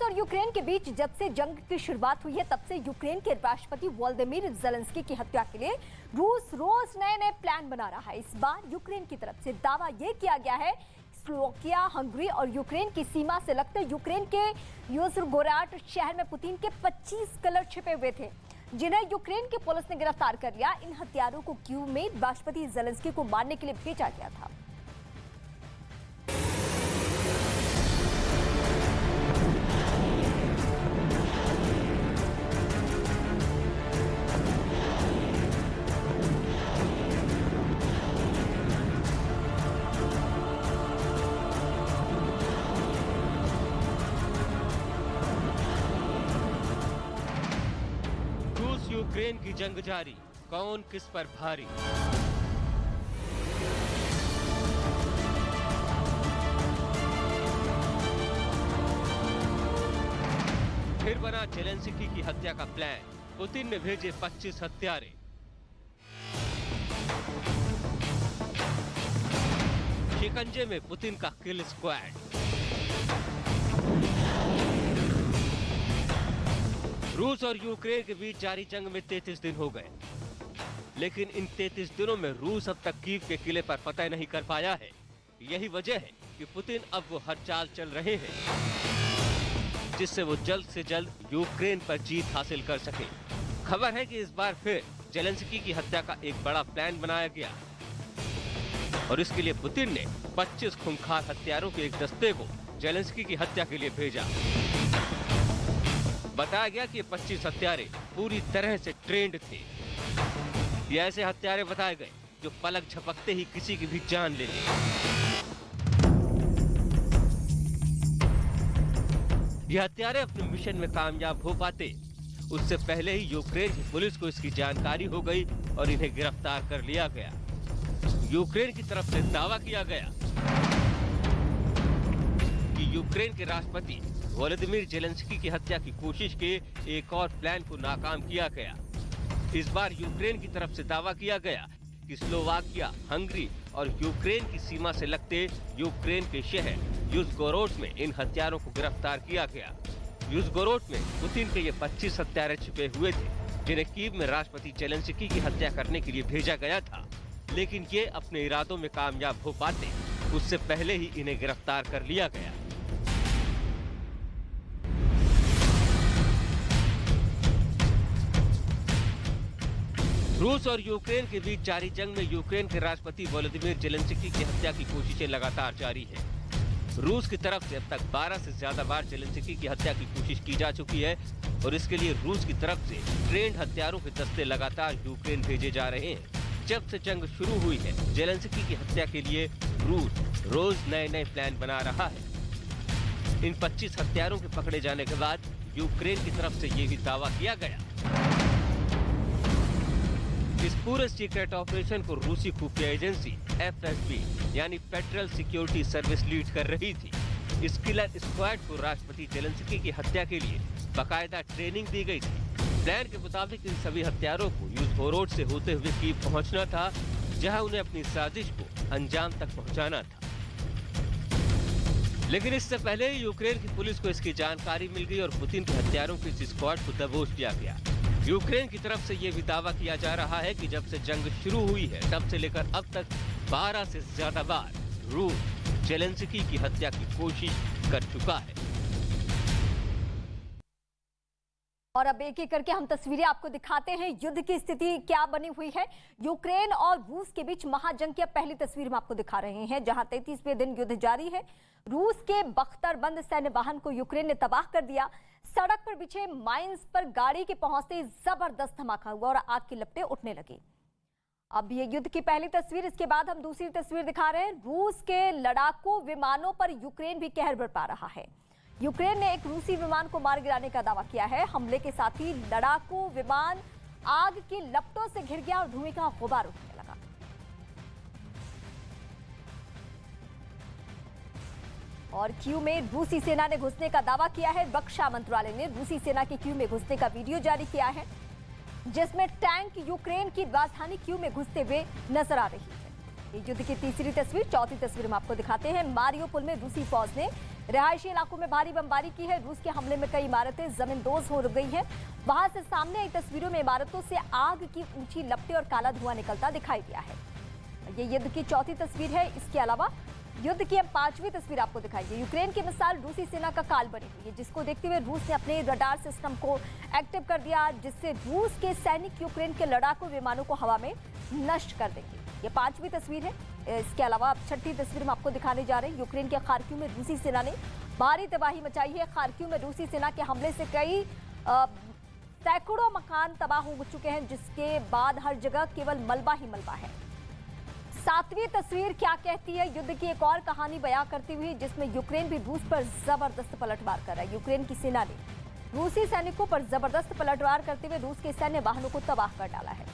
रूस और यूक्रेन के बीच जब से जंग की शुरुआत हुई है तब से यूक्रेन के राष्ट्रपति वोलोदिमीर ज़ेलेंस्की की हत्या के लिए रूस रोज नए नए प्लान बना रहा है। इस बार यूक्रेन की तरफ से दावा यह किया गया है स्लोवाकिया, हंगरी और यूक्रेन की सीमा से लगते यूक्रेन के यूज़गोराड शहर में पुतिन के 25 कलर छिपे हुए थे, जिन्हें यूक्रेन की पुलिस ने गिरफ्तार कर लिया। इन हथियारों को कीव में राष्ट्रपति ज़ेलेंस्की को मारने के लिए भेजा गया था। यूक्रेन की जंग जारी, कौन किस पर भारी। फिर बना ज़ेलेंस्की की हत्या का प्लान, पुतिन ने भेजे 25 हत्यारे। शिकंजे में पुतिन का किल स्क्वाड। रूस और यूक्रेन के बीच जारी जंग में 33 दिन हो गए, लेकिन इन 33 दिनों में रूस अब तक कीव के किले पर फतह नहीं कर पाया है। यही वजह है कि पुतिन अब वो हर चाल चल रहे हैं जिससे वो जल्द से जल्द यूक्रेन पर जीत हासिल कर सके। खबर है कि इस बार फिर ज़ेलेंस्की की हत्या का एक बड़ा प्लान बनाया गया और इसके लिए पुतिन ने 25 खूंखार हत्यारों के एक दस्ते को ज़ेलेंस्की की हत्या के लिए भेजा। बताया गया कि ये 25 हत्यारे पूरी तरह से ट्रेंड थे। ये ऐसे हत्यारे बताए गए जो पलक झपकते ही किसी की भी जान ले लें। ये हत्यारे अपने मिशन में कामयाब हो पाते उससे पहले ही यूक्रेन की पुलिस को इसकी जानकारी हो गई और इन्हें गिरफ्तार कर लिया गया। यूक्रेन की तरफ से दावा किया गया कि यूक्रेन के राष्ट्रपति वोलोदिमीर ज़ेलेंस्की की हत्या की कोशिश के एक और प्लान को नाकाम किया गया। इस बार यूक्रेन की तरफ से दावा किया गया कि स्लोवाकिया, हंगरी और यूक्रेन की सीमा से लगते यूक्रेन के शहर यूज़गोरोड में इन हत्यारों को गिरफ्तार किया गया। यूज़गोरोड में पुतिन के ये 25 हत्यारे छिपे हुए थे, जिन्हें कीव में राष्ट्रपति ज़ेलेंस्की की हत्या करने के लिए भेजा गया था, लेकिन ये अपने इरादों में कामयाब हो पाते उससे पहले ही इन्हें गिरफ्तार कर लिया गया। रूस और यूक्रेन के बीच जारी जंग में यूक्रेन के राष्ट्रपति वोलोदिमीर ज़ेलेंस्की की हत्या की कोशिशें लगातार जारी हैं। रूस की तरफ से अब तक 12 से ज्यादा बार ज़ेलेंस्की की हत्या की कोशिश की जा चुकी है और इसके लिए रूस की तरफ से ट्रेंड हत्यारों के दस्ते लगातार यूक्रेन भेजे जा रहे हैं। जब से जंग शुरू हुई है, ज़ेलेंस्की की हत्या के लिए रूस रोज नए नए प्लान बना रहा है। इन 25 हत्यारों के पकड़े जाने के बाद यूक्रेन की तरफ से ये भी दावा किया गया। इस पूरे सीक्रेट ऑपरेशन को रूसी खुफिया एजेंसी FSB यानी फेडरल सिक्योरिटी सर्विस लीड कर रही थी। इस किलर स्क्वाड को राष्ट्रपति ज़ेलेंस्की की हत्या के लिए बाकायदा ट्रेनिंग दी गई थी। प्लान के मुताबिक इन सभी हत्यारों को यूज़गोरोड से होते हुए कीव पहुंचना था, जहां उन्हें अपनी साजिश को अंजाम तक पहुंचाना था। लेकिन इससे पहले ही यूक्रेन की पुलिस को इसकी जानकारी मिल गई और पुतिन के हत्यारों की इस स्क्वाड को दबोच दिया गया। यूक्रेन की तरफ से ये भी दावा किया जा रहा है कि जब से जंग शुरू हुई है तब से लेकर अब तक 12 से ज्यादा बार रूस ज़ेलेंस्की की हत्या की कोशिश कर चुका है। और अब एक एक करके हम तस्वीरें आपको दिखाते हैं। युद्ध की स्थिति क्या बनी हुई है। यूक्रेन और रूस के बीच महाजंग की पहली तस्वीर हम आपको दिखा रहे हैं, जहां 33वें दिन युद्ध जारी है। रूस के बख्तरबंद सैन्य वाहन को यूक्रेन ने तबाह कर दिया। सड़क पर बिछे माइंस पर गाड़ी के पहुंचते ही जबरदस्त धमाका हुआ और आग की लपटें उठने लगी। अब ये युद्ध की पहली तस्वीर, इसके बाद हम दूसरी तस्वीर दिखा रहे हैं। रूस के लड़ाकू विमानों पर यूक्रेन भी कहर बरपा रहा है। यूक्रेन ने एक रूसी विमान को मार गिराने का दावा किया है। हमले के साथ ही लड़ाकू विमान आग की लपटों से घिर गया और धुएं का गुबार उठने लगा। और कीव में रूसी सेना ने घुसने का दावा किया है। रक्षा मंत्रालय ने रूसी सेना के कीव में घुसने का वीडियो जारी किया है, जिसमें टैंक यूक्रेन की राजधानी कीव में घुसते हुए नजर आ रही है। ये युद्ध की तीसरी तस्वीर, चौथी तस्वीर हम आपको दिखाते हैं। मारियोपोल में रूसी फौज ने रिहायशी इलाकों में भारी बमबारी की है। रूस के हमले में कई इमारतें जमींदोज हो गई हैं। वहां से सामने आई तस्वीरों में इमारतों से आग की ऊंची लपटें और काला धुआं निकलता दिखाई दिया है। ये युद्ध की चौथी तस्वीर है। इसके अलावा युद्ध की अब 5वीं तस्वीर आपको दिखाई। यूक्रेन की मिसाल रूसी सेना का काल बनी हुई है, जिसको देखते हुए रूस ने अपने रडार सिस्टम को एक्टिव कर दिया, जिससे रूस के सैनिक यूक्रेन के लड़ाकू विमानों को हवा में नष्ट कर देंगे। ये 5वीं तस्वीर है। इसके अलावा अब 6ठी तस्वीर में आपको दिखाने जा रहे हैं। यूक्रेन के खार्किव में रूसी सेना ने भारी तबाही मचाई है। खार्किव में रूसी सेना के हमले से कई सैकड़ों मकान तबाह हो चुके हैं, जिसके बाद हर जगह केवल मलबा ही मलबा है। 7वीं तस्वीर क्या कहती है? युद्ध की एक और कहानी बयां करती हुई, जिसमें यूक्रेन भी रूस पर जबरदस्त पलटवार कर रहा है। यूक्रेन की सेना ने रूसी सैनिकों पर जबरदस्त पलटवार करते हुए रूस के सैन्य वाहनों को तबाह कर डाला है।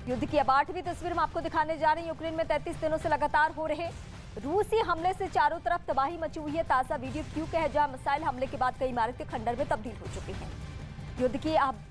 युद्ध की अब 8वीं तस्वीर में आपको दिखाने जा रहे हैं। यूक्रेन में 33 दिनों से लगातार हो रहे रूसी हमले से चारों तरफ तबाही मची हुई है। ताजा वीडियो क्यों है, जहां मिसाइल हमले के बाद कई इमारतें खंडर में तब्दील हो चुकी हैं। युद्ध की अब